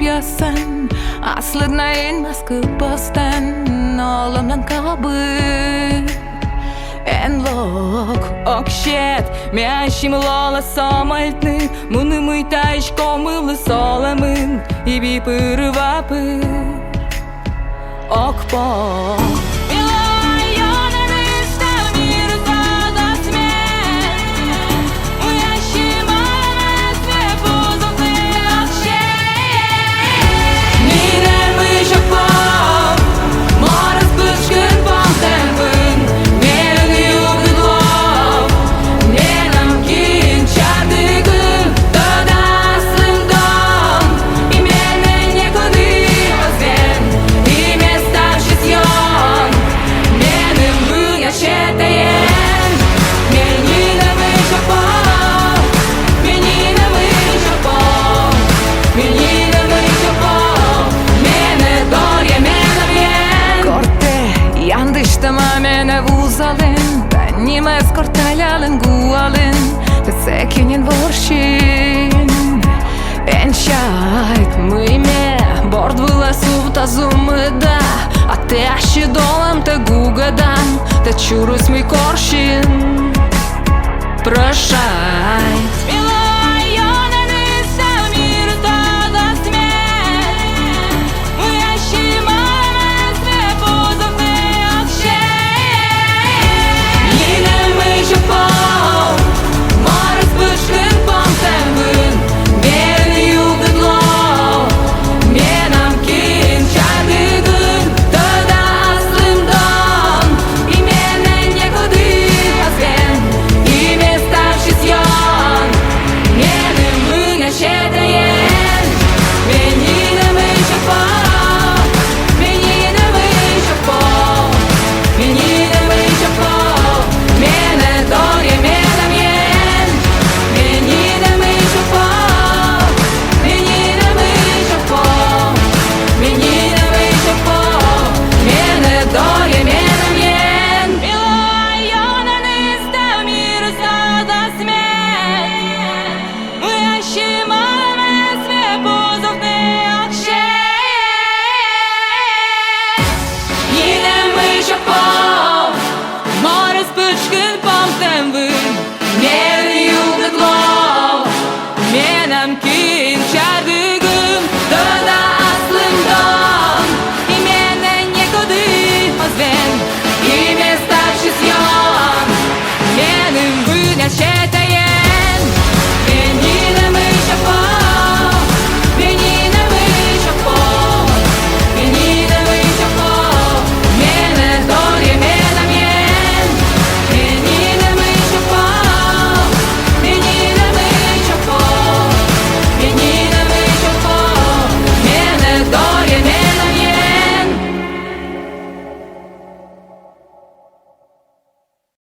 piosen aslında inmez kıpastan olamdan kabul en lok okşet meşim lola samaltny muny mój taś komylı solamın ibi pırvapı okpo Німе скорталялен гуален Тесекінін воршін Еншайт миме Борд виласув та зумида А те ще долем те гугадам Те чурусь мій коршін Прощай Shit